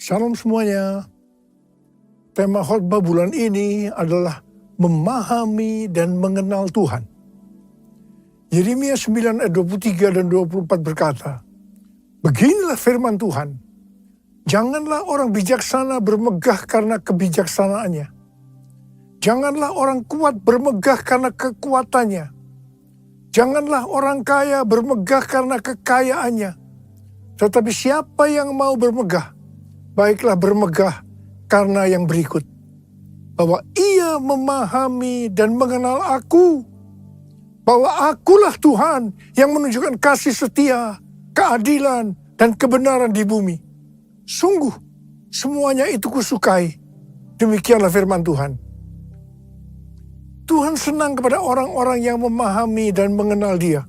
Salam semuanya. Tema khotbah bulan ini adalah memahami dan mengenal Tuhan. Yeremia 9 ayat 23 dan 24 berkata, "Beginilah firman Tuhan, janganlah orang bijaksana bermegah karena kebijaksanaannya. Janganlah orang kuat bermegah karena kekuatannya. Janganlah orang kaya bermegah karena kekayaannya. Tetapi siapa yang mau bermegah, baiklah bermegah karena yang berikut, bahwa ia memahami dan mengenal aku, bahwa akulah Tuhan yang menunjukkan kasih setia, keadilan, dan kebenaran di bumi. Sungguh, semuanya itu kusukai." Demikianlah firman Tuhan. Tuhan senang kepada orang-orang yang memahami dan mengenal Dia,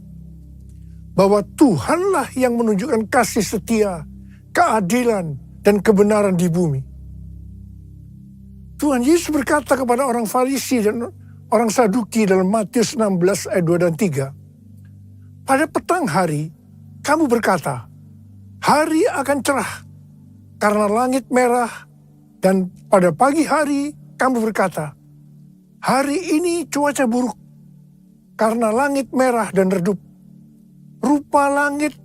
bahwa Tuhanlah yang menunjukkan kasih setia, keadilan, dan kebenaran di bumi. Tuhan Yesus berkata kepada orang Farisi dan orang Saduki dalam Matius 16 ayat 2 dan 3, "Pada petang hari, kamu berkata, hari akan cerah karena langit merah, dan pada pagi hari kamu berkata, hari ini cuaca buruk karena langit merah dan redup. Rupa langit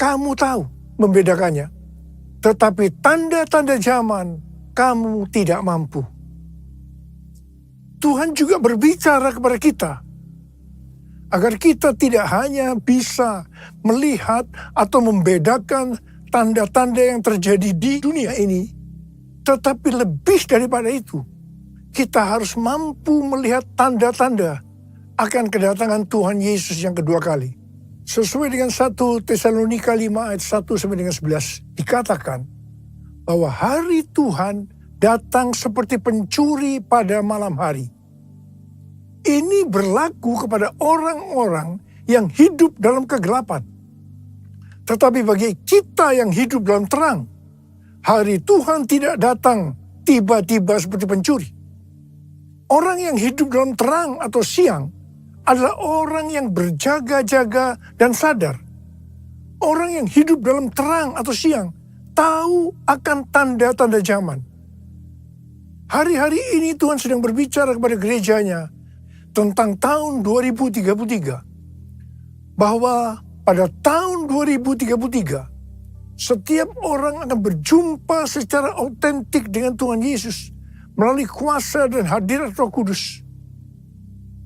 kamu tahu membedakannya, tetapi tanda-tanda zaman kamu tidak mampu." Tuhan juga berbicara kepada kita agar kita tidak hanya bisa melihat atau membedakan tanda-tanda yang terjadi di dunia ini, tetapi lebih daripada itu, kita harus mampu melihat tanda-tanda akan kedatangan Tuhan Yesus yang kedua kali. Sesuai dengan 1 Tesalonika 5 ayat 1 sampai dengan 11, dikatakan bahwa hari Tuhan datang seperti pencuri pada malam hari. Ini berlaku kepada orang-orang yang hidup dalam kegelapan. Tetapi bagi kita yang hidup dalam terang, hari Tuhan tidak datang tiba-tiba seperti pencuri. Orang yang hidup dalam terang atau siang adalah orang yang berjaga-jaga dan sadar. Orang yang hidup dalam terang atau siang tahu akan tanda-tanda zaman. Hari-hari ini Tuhan sedang berbicara kepada gerejanya tentang tahun 2033. Bahwa pada tahun 2033, setiap orang akan berjumpa secara autentik dengan Tuhan Yesus melalui kuasa dan hadirat Roh Kudus.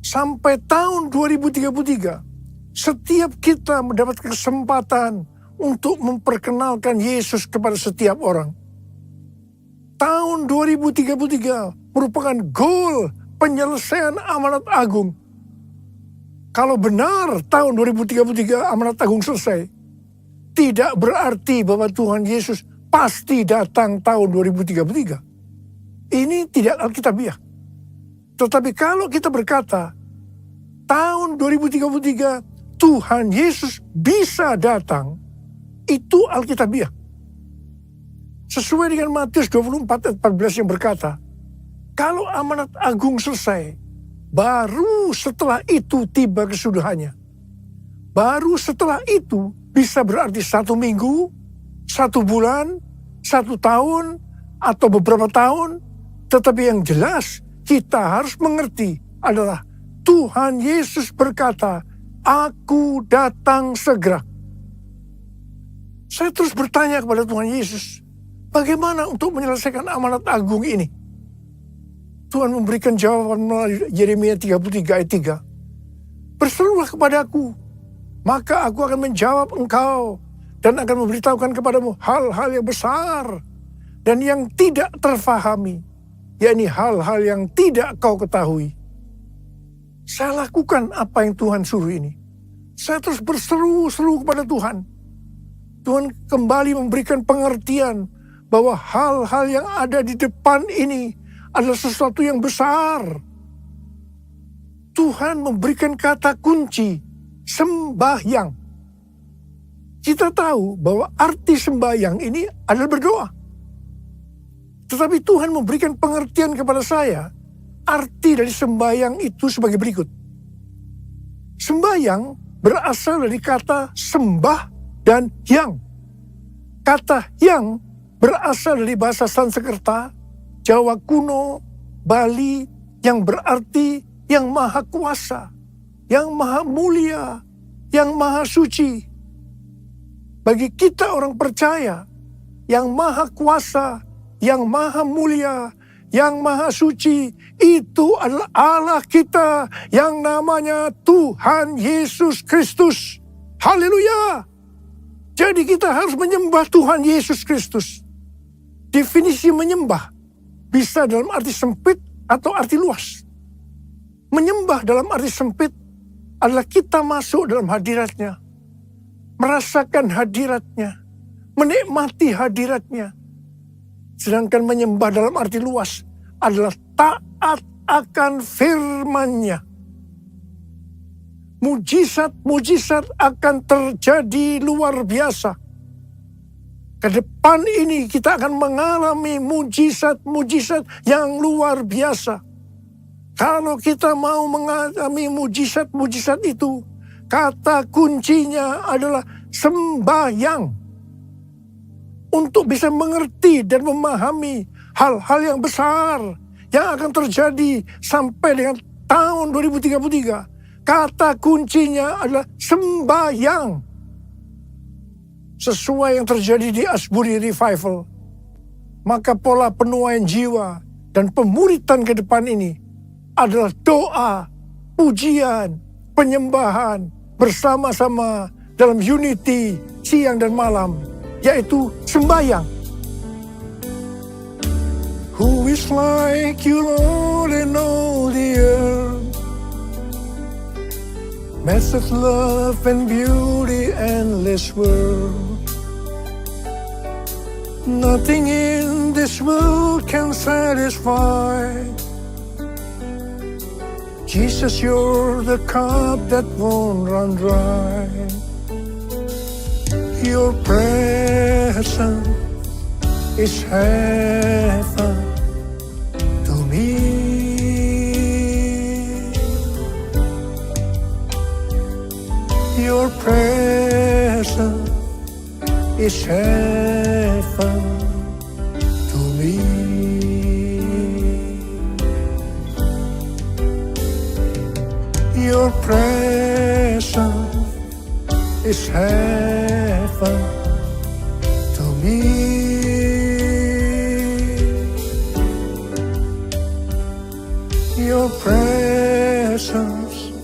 Sampai tahun 2033, setiap kita mendapat kesempatan untuk memperkenalkan Yesus kepada setiap orang. Tahun 2033 merupakan goal penyelesaian amanat agung. Kalau benar tahun 2033 amanat agung selesai, tidak berarti bahwa Tuhan Yesus pasti datang tahun 2033. Ini tidak alkitabiah. Tetapi kalau kita berkata, tahun 2033 Tuhan Yesus bisa datang, itu alkitabiah. Sesuai dengan Matius 24 ayat 14 yang berkata, kalau amanat agung selesai, baru setelah itu tiba kesudahannya. Baru setelah itu bisa berarti 1 minggu, 1 bulan, 1 tahun, atau beberapa tahun. Tetapi yang jelas kita harus mengerti adalah Tuhan Yesus berkata, "Aku datang segera." Saya terus bertanya kepada Tuhan Yesus, bagaimana untuk menyelesaikan amanat agung ini? Tuhan memberikan jawaban melalui Yeremia 33 ayat 3. "Berserulah kepadaku, maka aku akan menjawab engkau dan akan memberitahukan kepadamu hal-hal yang besar dan yang tidak terfahami, yakni hal-hal yang tidak kau ketahui." Saya lakukan apa yang Tuhan suruh ini. Saya terus berseru-seru kepada Tuhan. Tuhan kembali memberikan pengertian bahwa hal-hal yang ada di depan ini adalah sesuatu yang besar. Tuhan memberikan kata kunci, sembahyang. Kita tahu bahwa arti sembahyang ini adalah berdoa. Tetapi Tuhan memberikan pengertian kepada saya, arti dari sembahyang itu sebagai berikut. Sembahyang berasal dari kata sembah dan yang. Kata yang berasal dari bahasa Sanskerta, Jawa kuno, Bali, yang berarti yang maha kuasa, yang maha mulia, yang maha suci. Bagi kita orang percaya, yang maha kuasa, yang maha mulia, yang maha suci, itu adalah Allah kita yang namanya Tuhan Yesus Kristus. Haleluya! Jadi kita harus menyembah Tuhan Yesus Kristus. Definisi menyembah bisa dalam arti sempit atau arti luas. Menyembah dalam arti sempit adalah kita masuk dalam hadiratnya, merasakan hadiratnya, menikmati hadiratnya. Sedangkan menyembah dalam arti luas adalah taat akan firman-Nya. Mujizat-mujizat akan terjadi luar biasa. Ke depan ini kita akan mengalami mujizat-mujizat yang luar biasa. Kalau kita mau mengalami mujizat-mujizat itu, kata kuncinya adalah sembahyang. Untuk bisa mengerti dan memahami hal-hal yang besar yang akan terjadi sampai dengan tahun 2033. Kata kuncinya adalah sembahyang. Sesuai yang terjadi di Asbury Revival, maka pola penuaian jiwa dan pemuritan ke depan ini adalah doa, pujian, penyembahan bersama-sama dalam unity siang dan malam, yaitu sembahyang. Who is like you, Lord, in all the earth? Massive love and beauty, endless world. Nothing in this world can satisfy. Jesus, you're the cup that won't run dry. Your presence is heaven to me. Your presence is heaven to me. Your presence is heaven to me. Your presence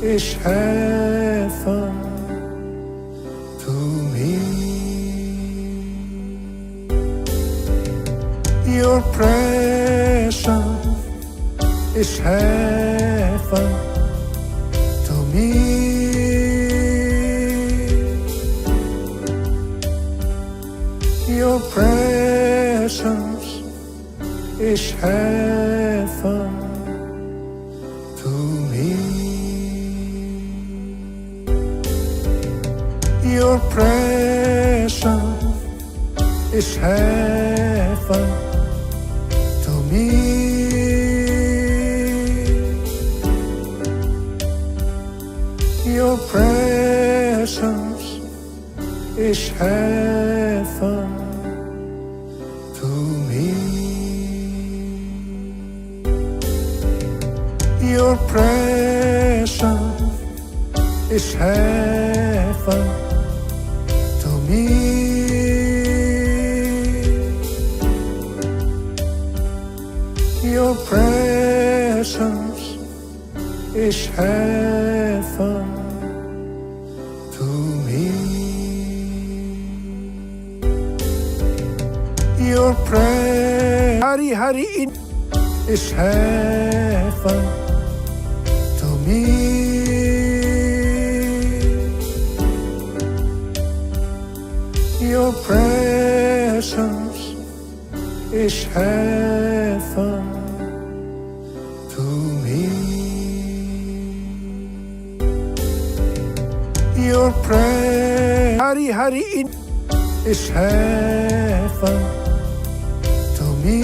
is heaven to me. Your presence is heaven to me. Your presence is heaven to me. Your presence is heaven to me. Your presence is heaven to me. Your presence is heaven to me. Your presence is heaven to me. Your presence hari-hari ini is heaven to me. Your presence is heaven to me. Your presence hari-hari ini is heaven to me.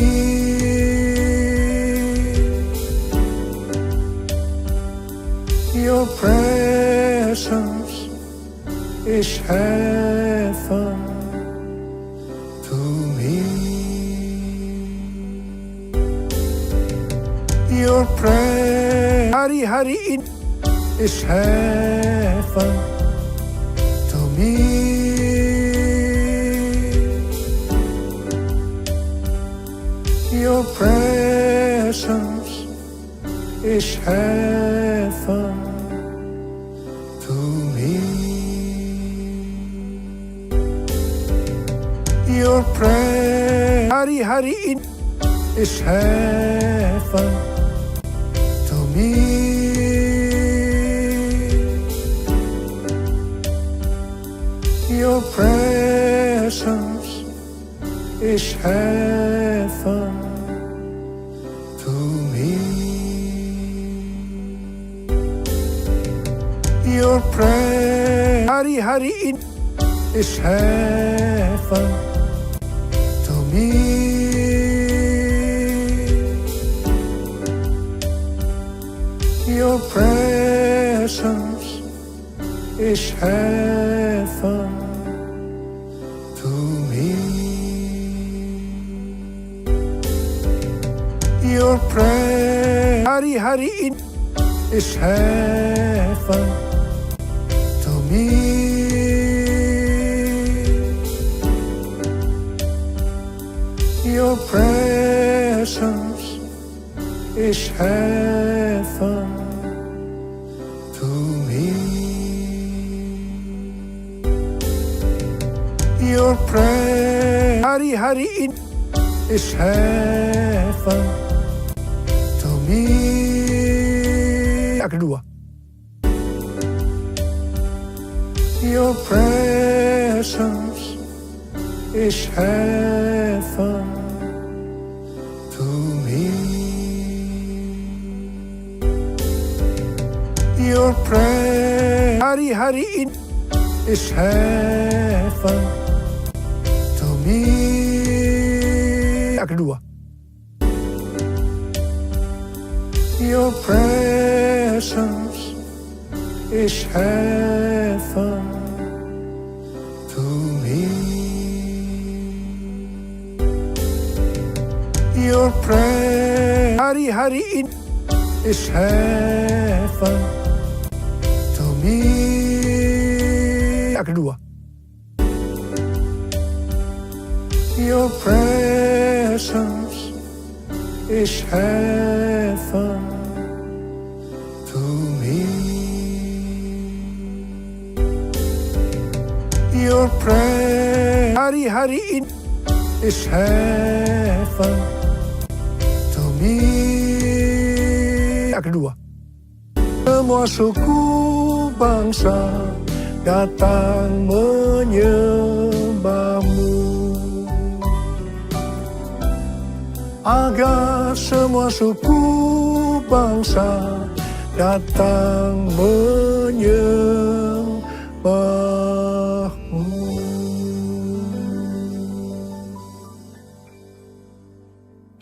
Your presence is heaven to me. Your prayer hari-hari ini is heaven to me. Your presence is heaven to me. Your prayer hari-hari ini is heaven to me. Your presence is heaven to me. Your prayer hari-hari ini is heaven to me. Your presence is heaven to me. Your prayer hari-hari ini is heaven to me. Your presence is heaven to me. Your prayer hari-hari ini is heaven to me. Yang kedua. Your presence is heaven to me. Your prayer hari-hari ini is heaven to me. Yang kedua. Your presence is heaven to me. Your prayer hari-hari ini is heaven to me. Yang kedua. Your presence is heaven to me. Your prayer hari-hari ini is heaven to me. Yang kedua. Semua suku bangsa datang menyembahmu, agar semua suku bangsa datang menyembahmu.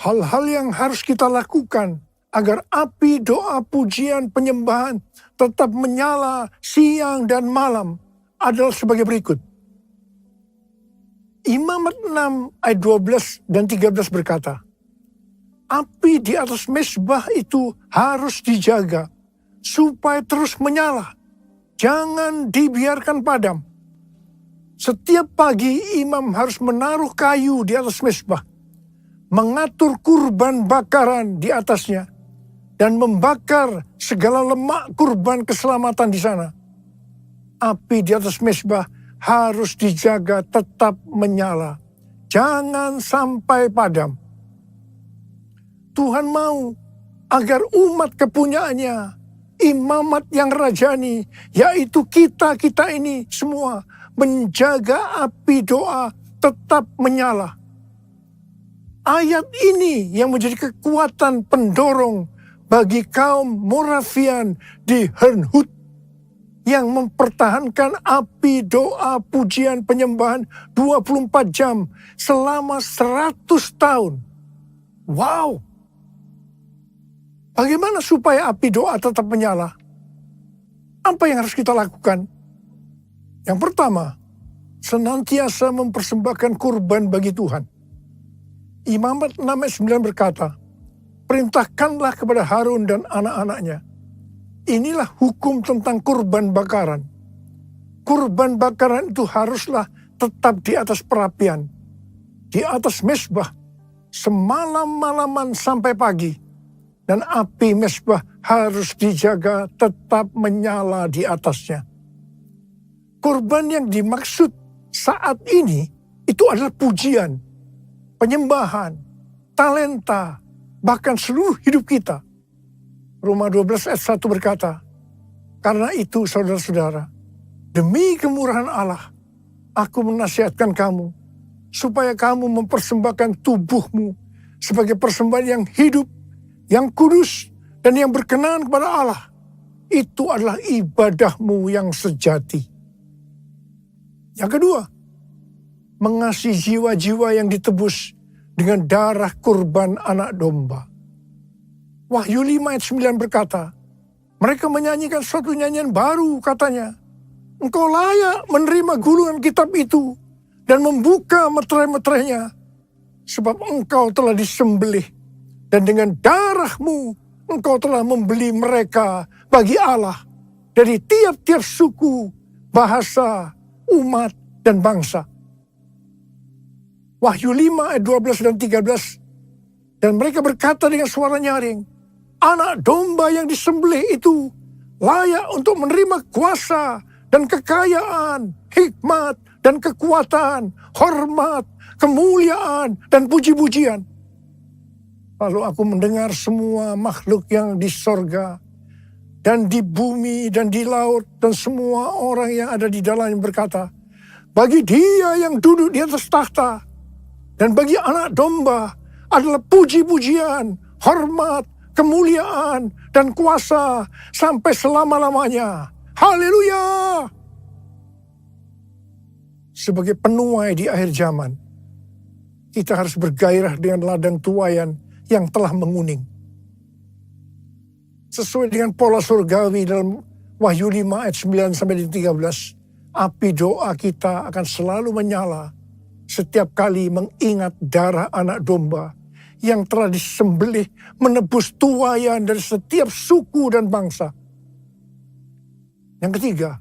Hal-hal yang harus kita lakukan agar api doa pujian penyembahan tetap menyala siang dan malam adalah sebagai berikut. Imamat 6 ayat 12 dan 13 berkata, api di atas mezbah itu harus dijaga supaya terus menyala. Jangan dibiarkan padam. Setiap pagi imam harus menaruh kayu di atas mezbah, mengatur kurban bakaran di atasnya, dan membakar segala lemak kurban keselamatan di sana. Api di atas mezbah harus dijaga tetap menyala. Jangan sampai padam. Tuhan mau agar umat kepunyaannya, imamat yang rajani, yaitu kita ini semua, menjaga api doa tetap menyala. Ayat ini yang menjadi kekuatan pendorong bagi kaum Moravian di Herrnhut yang mempertahankan api doa pujian penyembahan 24 jam selama 100 tahun. Wow! Bagaimana supaya api doa tetap menyala? Apa yang harus kita lakukan? Yang pertama, senantiasa mempersembahkan kurban bagi Tuhan. Imamat 6 ayat 9 berkata, perintahkanlah kepada Harun dan anak-anaknya. Inilah hukum tentang kurban bakaran. Kurban bakaran itu haruslah tetap di atas perapian, di atas mezbah, semalam-malaman sampai pagi. Dan api mezbah harus dijaga tetap menyala di atasnya. Kurban yang dimaksud saat ini itu adalah pujian, penyembahan, talenta, bahkan seluruh hidup kita. Roma 12 ayat 1 berkata, karena itu saudara-saudara, demi kemurahan Allah, aku menasihatkan kamu, supaya kamu mempersembahkan tubuhmu sebagai persembahan yang hidup, yang kudus, dan yang berkenan kepada Allah. Itu adalah ibadahmu yang sejati. Yang kedua, mengasihi jiwa-jiwa yang ditebus dengan darah kurban anak domba. Wahyu 5 ayat 9 berkata, mereka menyanyikan suatu nyanyian baru, katanya, engkau layak menerima gulungan kitab itu dan membuka meterai-meterainya, sebab engkau telah disembelih, dan dengan darahmu engkau telah membeli mereka bagi Allah dari tiap-tiap suku, bahasa, umat, dan bangsa. Wahyu 5 ayat 12 dan 13, dan mereka berkata dengan suara nyaring, anak domba yang disembelih itu layak untuk menerima kuasa dan kekayaan, hikmat dan kekuatan, hormat, kemuliaan dan puji-pujian. Lalu aku mendengar semua makhluk yang di sorga dan di bumi dan di laut dan semua orang yang ada di dalamnya berkata, bagi Dia yang duduk di atas tahta dan bagi anak domba adalah puji-pujian, hormat, kemuliaan, dan kuasa sampai selama-lamanya. Haleluya! Sebagai penuai di akhir zaman, kita harus bergairah dengan ladang tuaian yang telah menguning. Sesuai dengan pola surgawi dalam Wahyu 5 ayat 9 sampai 13, api doa kita akan selalu menyala setiap kali mengingat darah anak domba yang telah disembelih menebus tuaian dari setiap suku dan bangsa. Yang ketiga,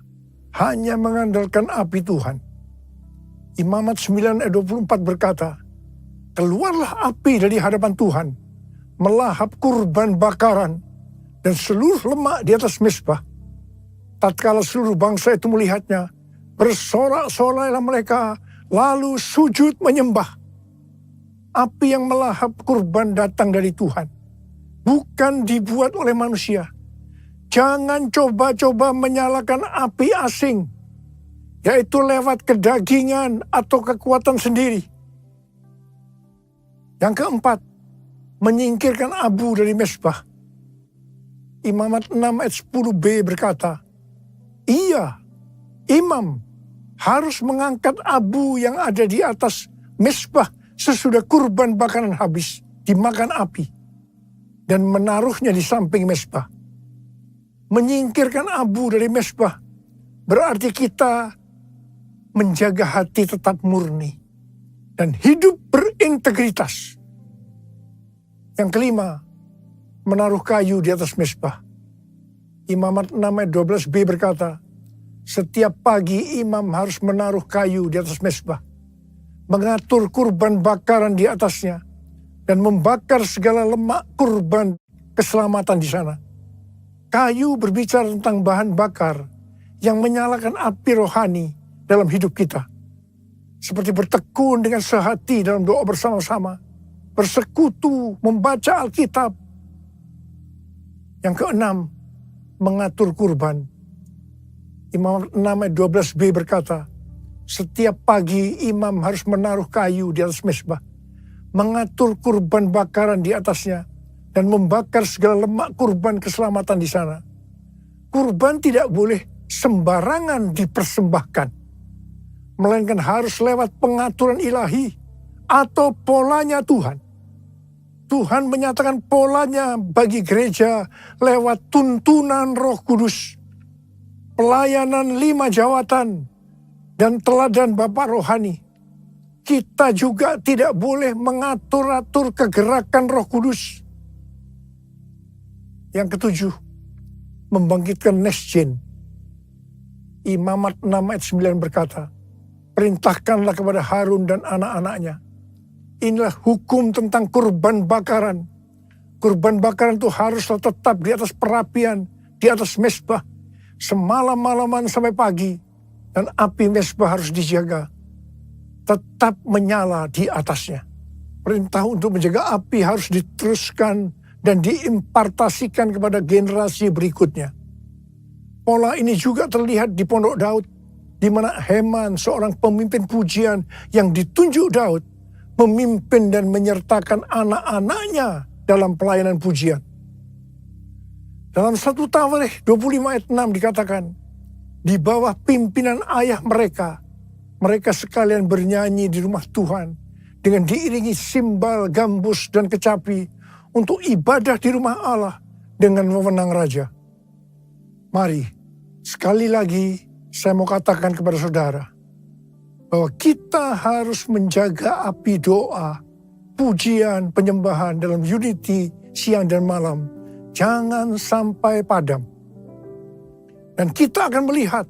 hanya mengandalkan api Tuhan. Imamat 9 ayat 24 berkata, keluarlah api dari hadapan Tuhan, melahap kurban bakaran dan seluruh lemak di atas mezbah. Tatkala seluruh bangsa itu melihatnya, bersorak-soraklah mereka, lalu sujud menyembah. Api yang melahap kurban datang dari Tuhan, bukan dibuat oleh manusia. Jangan coba-coba menyalakan api asing, yaitu lewat kedagingan atau kekuatan sendiri. Yang keempat, menyingkirkan abu dari mezbah. Imamat 6 ayat 10b berkata, iya, imam harus mengangkat abu yang ada di atas mezbah sesudah kurban bakaran habis dimakan api dan menaruhnya di samping mezbah. Menyingkirkan abu dari mezbah berarti kita menjaga hati tetap murni dan hidup berintegritas. Yang kelima, menaruh kayu di atas mezbah. Imamat 6 ayat 12b berkata, setiap pagi imam harus menaruh kayu di atas mezbah, mengatur kurban bakaran di atasnya, dan membakar segala lemak kurban keselamatan di sana. Kayu berbicara tentang bahan bakar yang menyalakan api rohani dalam hidup kita. Seperti bertekun dengan sehati dalam doa bersama-sama, bersekutu, membaca Alkitab. Yang keenam, mengatur kurban. Imam 6 ayat 12b berkata, setiap pagi imam harus menaruh kayu di atas mezbah, mengatur kurban bakaran di atasnya, dan membakar segala lemak kurban keselamatan di sana. Kurban tidak boleh sembarangan dipersembahkan, melainkan harus lewat pengaturan ilahi atau polanya Tuhan. Tuhan menyatakan polanya bagi gereja lewat tuntunan Roh Kudus, pelayanan 5 jawatan, dan teladan Bapa rohani. Kita juga tidak boleh mengatur-atur kegerakan Roh Kudus. Yang ketujuh, membangkitkan next gen. Imamat 6 ayat 9 berkata, perintahkanlah kepada Harun dan anak-anaknya. Inilah hukum tentang kurban bakaran. Kurban bakaran itu haruslah tetap di atas perapian, di atas mezbah, semalam-malaman sampai pagi. Dan api mezbah harus dijaga, tetap menyala di atasnya. Perintah untuk menjaga api harus diteruskan dan diimpartasikan kepada generasi berikutnya. Pola ini juga terlihat di Pondok Daud, di mana Heman, seorang pemimpin pujian yang ditunjuk Daud, memimpin dan menyertakan anak-anaknya dalam pelayanan pujian. Dalam 1 Tawarikh 25 ayat 6 dikatakan, di bawah pimpinan ayah mereka, mereka sekalian bernyanyi di rumah Tuhan dengan diiringi simbal, gambus, dan kecapi untuk ibadah di rumah Allah dengan wewenang raja. Mari, sekali lagi saya mau katakan kepada saudara, bahwa kita harus menjaga api doa, pujian, penyembahan dalam unity siang dan malam. Jangan sampai padam. Dan kita akan melihat,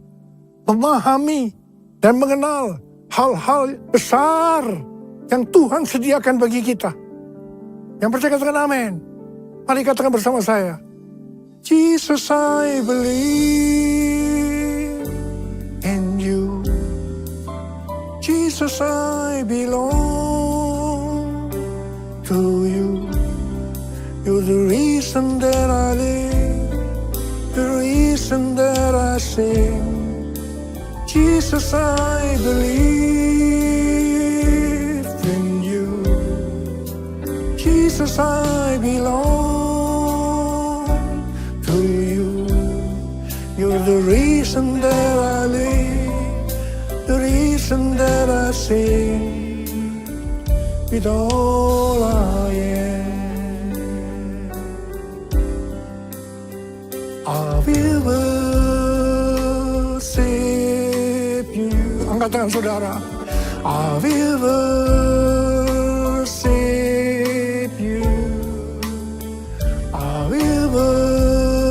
memahami, dan mengenal hal-hal besar yang Tuhan sediakan bagi kita. Yang percaya katakan amin. Mari katakan bersama saya. Jesus, I believe in you. Jesus, I belong to you. You're the reason that I live, the reason that I sing. Jesus, I believe in you. Jesus, I belong to you. You're the reason that I live, the reason that I sing. With all I am, I will worship you. Angkat tangan saudara. I will worship you. I will worship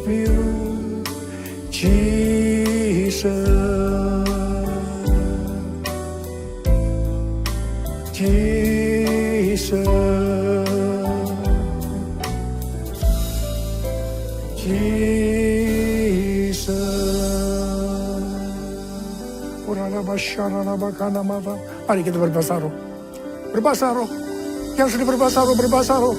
you, Jesus. Jesus. Mari kita berbahasa roh. Berbahasa roh. Yang sudah berbahasa roh, berbahasa roh.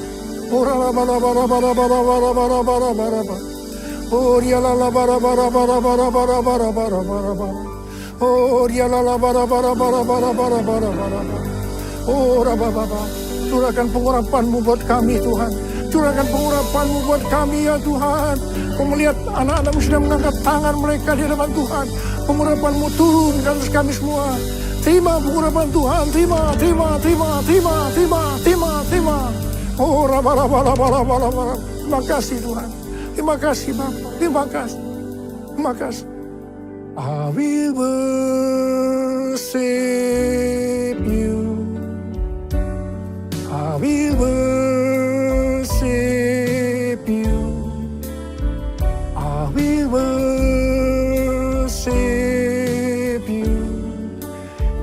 Curahkan pengurapan-Mu buat kami, Tuhan. Curahkan pengurapan-Mu buat kami, ya Tuhan. Kau melihat anak-anak-Mu sudah mengangkat tangan mereka di hadapan Tuhan. Pengurapan-Mu turun ke atas kami semua. Terima pengurapan Tuhan, terima. Oh, terima kasih Tuhan. Terima kasih Bapa, terima kasih. Terima kasih. I will worship you. I will worship you. I will worship you,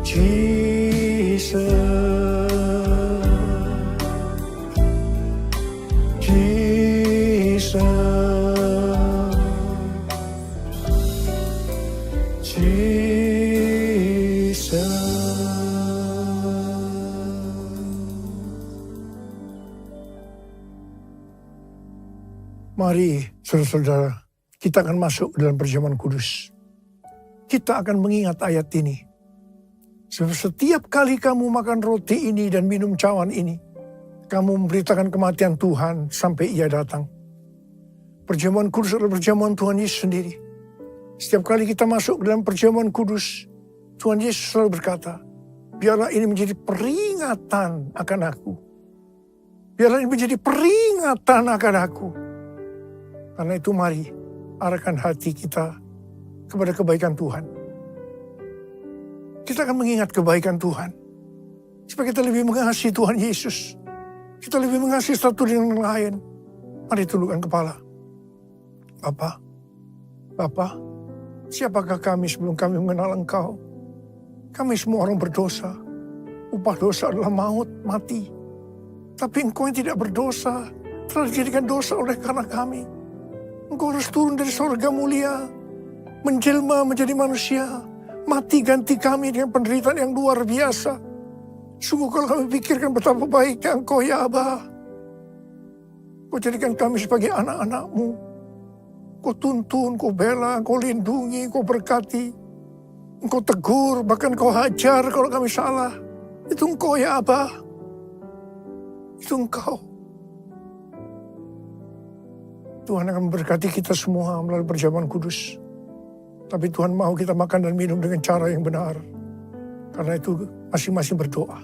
Jesus. Jesus. Jesus. Mari, saudara-saudara, kita akan masuk dalam perjamuan kudus. Kita akan mengingat ayat ini. Setiap kali kamu makan roti ini dan minum cawan ini, kamu memberitakan kematian Tuhan sampai Ia datang. Perjamuan kudus adalah perjamuan Tuhan Yesus sendiri. Setiap kali kita masuk dalam perjamuan kudus, Tuhan Yesus selalu berkata, biarlah ini menjadi peringatan akan aku. Biarlah ini menjadi peringatan akan aku. Karena itu mari arahkan hati kita kepada kebaikan Tuhan. Kita akan mengingat kebaikan Tuhan. Supaya kita lebih mengasihi Tuhan Yesus. Kita lebih mengasihi satu dengan yang lain. Mari tundukkan kepala. Bapa, siapakah kami sebelum kami mengenal Engkau? Kami semua orang berdosa. Upah dosa adalah maut, mati. Tapi Engkau yang tidak berdosa telah dijadikan dosa oleh karena kami. Engkau harus turun dari surga mulia, menjelma menjadi manusia, mati ganti kami dengan penderitaan yang luar biasa. Sungguh kalau kami pikirkan betapa baiknya Engkau ya Aba. Kau jadikan kami sebagai anak-anak-Mu. Kau tuntun, Kau bela, Kau lindungi, Kau berkati. Engkau tegur, bahkan Kau hajar kalau kami salah. Itu Engkau ya Aba. Itu Engkau. Tuhan akan memberkati kita semua melalui perjamuan kudus. Tapi Tuhan mau kita makan dan minum dengan cara yang benar. Karena itu masing-masing berdoa.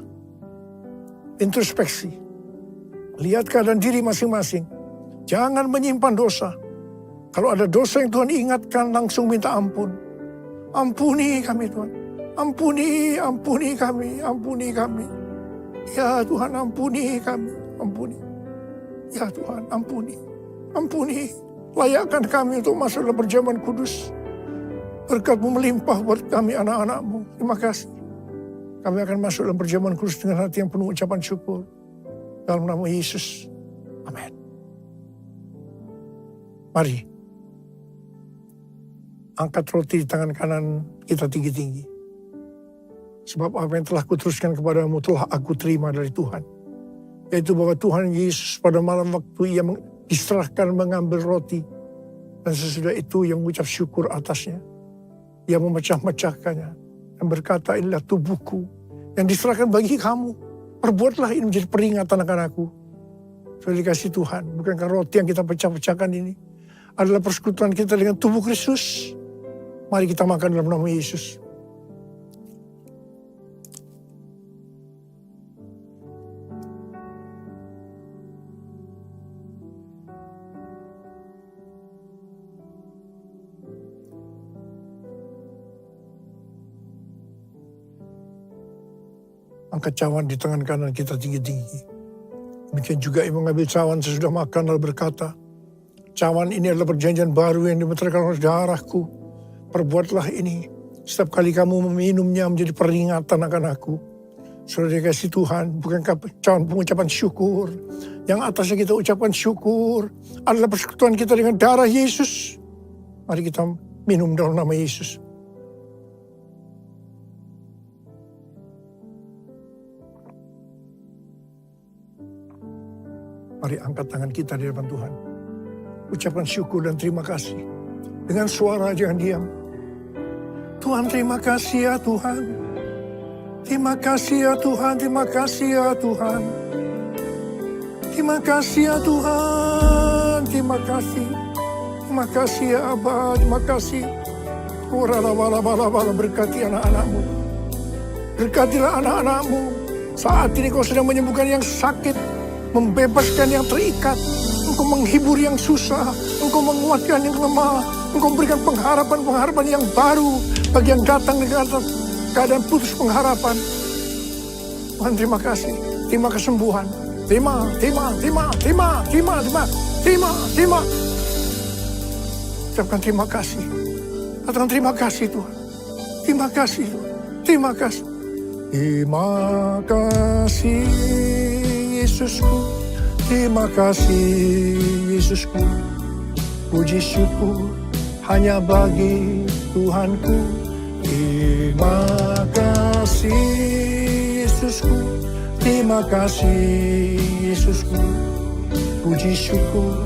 Introspeksi. Lihat keadaan diri masing-masing. Jangan menyimpan dosa. Kalau ada dosa yang Tuhan ingatkan, langsung minta ampun. Ampuni kami Tuhan. Ampuni kami. Ya Tuhan, ampuni kami. Ampuni. Ya Tuhan, ampuni. Layakkan kami untuk masuk dalam perjamuan kudus. Berkat-Mu melimpah buat kami anak-anak-Mu. Terima kasih. Kami akan masuk dalam perjamuan kudus dengan hati yang penuh ucapan syukur. Dalam nama Yesus. Amin. Mari. Angkat roti di tangan kanan kita tinggi-tinggi. Sebab apa yang telah kuteruskan kepadamu telah aku terima dari Tuhan. Yaitu bahwa Tuhan Yesus pada malam waktu ia diserahkan mengambil roti. Dan sesudah itu yang mengucap syukur atasnya. Ia memecah-mecahkannya. Dan berkata, inilah tubuhku yang diserahkan bagi kamu. Perbuatlah ini menjadi peringatan akan aku. Sudah dikasih Tuhan. Bukankah roti yang kita pecah-pecahkan ini adalah persekutuan kita dengan tubuh Kristus. Mari kita makan dalam nama Yesus. Angkat cawan di tangan kanan kita tinggi-tinggi. Demikian juga ia mengambil cawan sesudah makan lalu berkata, cawan ini adalah perjanjian baru yang dimeteraikan oleh darahku. Perbuatlah ini setiap kali kamu meminumnya menjadi peringatan akan aku. Sudah dikasih Tuhan, bukankah cawan pengucapan syukur? Yang atasnya kita ucapkan syukur adalah persekutuan kita dengan darah Yesus. Mari kita minum dalam nama Yesus. Mari angkat tangan kita di depan Tuhan. Ucapkan syukur dan terima kasih. Dengan suara jangan diam. Tuhan terima kasih ya Tuhan. Terima kasih ya Tuhan. Terima kasih ya Tuhan. Terima kasih ya Tuhan. Terima kasih. Terima kasih ya Abah. Terima kasih. Berkati anak-anak-Mu. Berkatilah anak-anak-Mu. Saat ini Kau sedang menyembuhkan yang sakit. Membebaskan yang terikat. Engkau menghibur yang susah. Engkau menguatkan yang lemah. Engkau memberikan pengharapan-pengharapan yang baru. Bagi yang datang dengan keadaan putus pengharapan. Tuhan terima kasih. Terima kesembuhan. Terima. Ucapkan terima kasih. Katakan terima kasih Tuhan. Terima kasih Tuhan. Terima kasih. Terima kasih Yesusku. Terima kasih Yesusku. Puji syukur hanya bagi Tuhanku. Terima kasih Yesusku. Terima kasih Yesusku. Puji syukur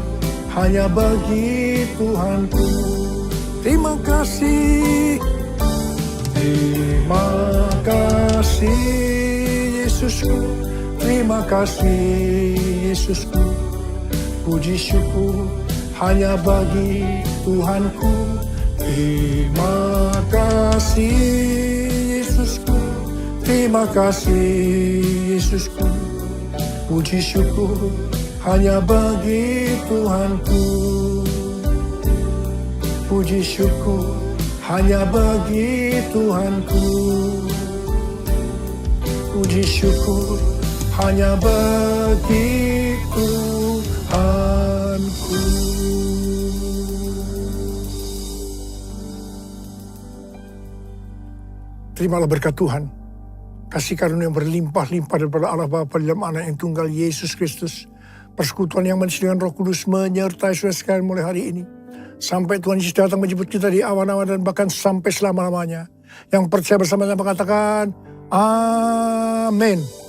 hanya bagi Tuhanku. Terima kasih. Terima kasih Yesusku. Terima kasih Yesusku. Puji syukur hanya bagi Tuhanku. Terima kasih Yesusku. Terima kasih Yesusku. Puji syukur hanya bagi Tuhanku. Puji syukur hanya bagi Tuhanku. Puji syukur hanya bagi Tuhanku. Terimalah berkat Tuhan, kasih karunia yang berlimpah-limpah daripada Allah Bapa dalam Anak yang tunggal Yesus Kristus, persekutuan yang manis dengan Roh Kudus menyertai saudara sekalian mulai hari ini, sampai Tuhan Yesus datang menjemput kita di awan-awan dan bahkan sampai selama-lamanya. Yang percaya bersama-sama katakan, Amin.